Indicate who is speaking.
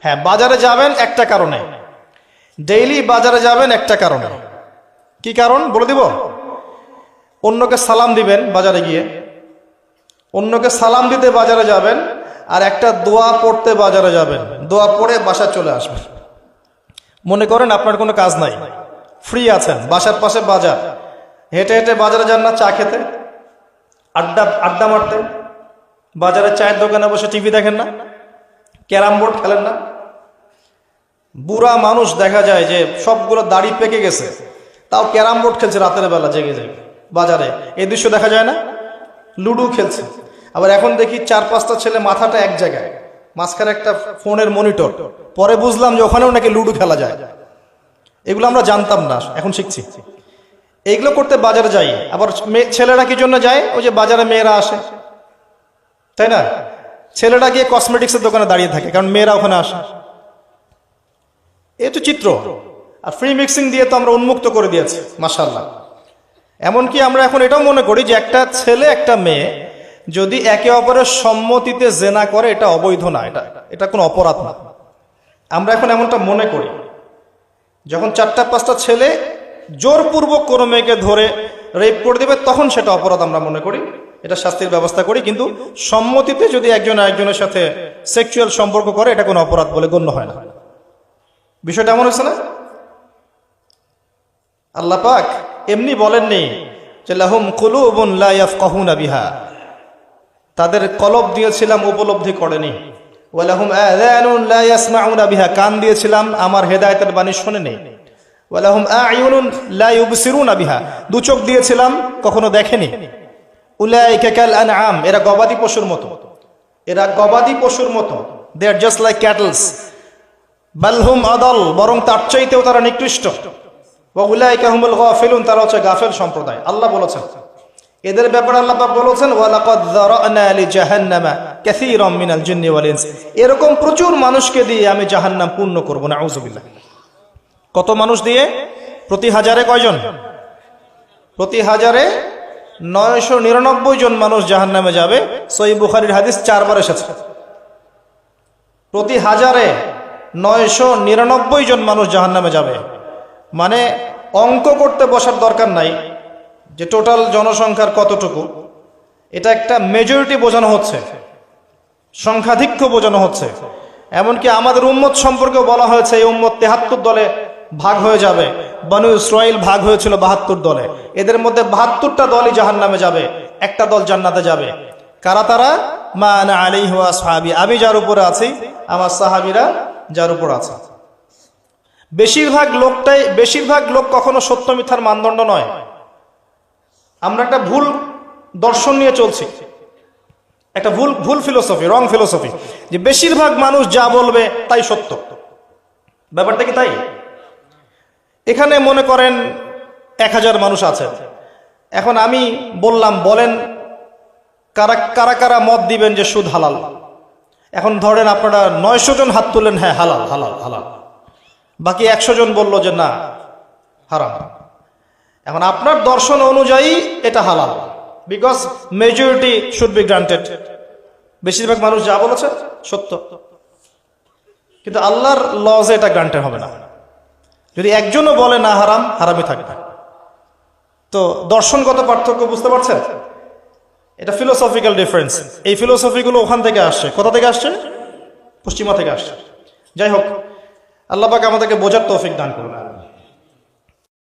Speaker 1: হ্যাঁ, বাজারে যাবেন একটা কারণে, ডেইলি বাজারে যাবেন একটা কারণে। কি কারণ বলে দিব? অন্যকে সালাম দিবেন বাজারে গিয়ে, অন্যকে সালাম দিতে বাজারে যাবেন, আর একটা দোয়া পড়তে বাজারে যাবেন, দোয়া পড়ে বাসা চলে আসবেন। মনে করেন আপনার কোনো কাজ নাই, ফ্রি আছেন, বাসার পাশে বাজার, হেঁটে হেঁটে বাজারে যান না চা খেতে, আড্ডা মারতে, বাজারে চায়ের দোকানে বসে টিভি দেখেন না, ক্যারাম বোর্ড খেলেন না? বুড়া মানুষ দেখা যায় যে সবগুলো দাড়ি পেকে গেছে, তাও ক্যারাম বোর্ড খেলছে রাতের বেলা জেগে জেগে বাজারে। এই দৃশ্য দেখা যায় না? লুডো খেলছে। আবার এখন দেখি 4-5টা ছেলে মাথাটা এক জায়গায়, মাঝখানে একটা ফোনের মনিটর। পরে বুঝলাম যে ওখানেও নাকি লুডো খেলা যায়। এগুলো আমরা জানতাম না, এখন শিখছি। এইগুলো করতে বাজারে যাই। আবার ছেলেরা কি জন্য যায়? ওই যে বাজারে মেয়েরা আসে, তাই না? ছেলেরা গিয়ে কসমেটিক্সের দোকানে দাঁড়িয়ে থাকে, কারণ মেয়েরা ওখানে আসে। এই তো চিত্র। আর ফ্রি মিক্সিং দিয়ে তো আমরা উন্মুক্ত করে দিয়েছি, মাশাআল্লাহ। এমনকি আমরা এখন এটাও মনে করি যে একটা ছেলে একটা মেয়ে যদি একে অপরের সম্মতিতে জেনা করে, এটা অবৈধ না, এটা কোনো অপরাধ না। আমরা এখন এমনটা মনে করি। যখন 4-5টা ছেলে জোরপূর্বক কোনো মেয়েকে ধরে রেপ করে দেবে, তখন সেটা অপরাধ আমরা মনে করি, এটা শাস্তির ব্যবস্থা করি। কিন্তু সম্মতিতে যদি একজন আরেকজনের সাথে সেক্সুয়াল সম্পর্ক করে, এটা কোনো অপরাধ বলে গণ্য হয় না। বিষয়টা এমন হয়েছে না? আল্লাহ পাক এমনি বলেননি যে লাহুম কুলুবুন লা ইয়াফকাহুনা বিহা, তাদের কলব দিয়েছিলাম উপলব্ধি করেনি। ওয়া লাহুম আযানুন লা ইয়াসমাউনা বিহা, কান দিয়েছিলাম আমার হেদায়েতের বাণী শোনেনি। ওয়া লাহুম আ'য়ুনুন লা ইউবসিরুনা বিহা, দু চোখ দিয়েছিলাম কখনো দেখেনি। উলাইকা কাল আনআম, এরা গবাদি পশুর মতো, এরা গবাদি পশুর মতো। দে আর জাস্ট লাইক ক্যাটলস। বাল হুম আদাল, বরং তার চাইতেও তারা নিকৃষ্ট। ওয়া উলাইকা হুমুল গাফিলুন, তারা হচ্ছে গাফেল সম্প্রদায়। আল্লাহ বলেছেন এদের ব্যাপারে, আল্লাহ পাক বলেছেন ওয়া লাকাদ যারানা লিজাহান্নামা কাসীরাম মিনাল জিন্নি ওয়াল ইনস, এরকম প্রচুর মানুষকে দিয়ে আমি জাহান্নাম পূর্ণ করব। নাউযুবিল্লাহ। কত মানুষ দিয়ে? প্রতি হাজারে কয়জন? প্রতি হাজারে 999 জন মানুষ জাহান্নামে যাবে। সহিহ বুখারীর হাদিস 4 বার এসেছে। প্রতি হাজারে 999 জন মানুষ জাহান্নামে যাবে। মানে অঙ্ক করতে বসার দরকার নাই যে টোটাল জনসংখ্যার কতটুকু, এটা একটা মেজরিটি বোঝানো হচ্ছে, সংখ্যাধিক্য বোঝানো হচ্ছে। এমনকি আমাদের উম্মত সম্পর্কে বলা হয়েছে এই উম্মত 73 দলে ভাগ হয়ে যাবে। বনু ইসরাইল ভাগ হয়েছিল 72 দলে, এদের মধ্যে 72টা দলই জাহান্নামে যাবে, একটা দল জান্নাতে যাবে। কারা তারা? মা আনা আলাইহি ওয়া আসহাবি, আমি যার উপরে আছি, আমার সাহাবীরা যার উপর আছে। বেশিরভাগ লোক কখনো সত্য মিথ্যার মানদণ্ড নয়। আমরা একটা ভুল দর্শন নিয়ে চলছি, একটা ভুল ফিলোসফি, রং ফিলোসফি, যে বেশিরভাগ মানুষ যা বলবে তাই সত্য। ব্যাপারটা কি তাই? এখানে মনে করেন 1000 মানুষ আছে। এখন আমি বললাম, বলেন কারা কারা মত দিবেন যে সুদ হালাল। এখন ধরেন আপনারা 900 জন হাত তুললেন, হ্যাঁ হালাল হালাল হালাল। বাকি 100 জন বলল যে না হারাম। এখন আপনার দর্শন অনুযায়ী এটা হালাল, because majority should be granted. বেশিরভাগ মানুষ যা বলেছে সত্য, কিন্তু আল্লাহর লজে এটা গ্রান্টেড হবে না। যদি একজনও বলে না হারাম, হারামই থাকবে। তো দর্শনগত পার্থক্য বুঝতে পারছেন? এটা ফিলোসফিক্যাল ডিফারেন্স। এই ফিলোসফিগুলো ওখান থেকে আসছে। কোথা থেকে আসছে? পশ্চিমা থেকে আসছে। যাই হোক, আল্লাহ পাক আমাদেরকে বোঝার তৌফিক দান করুন।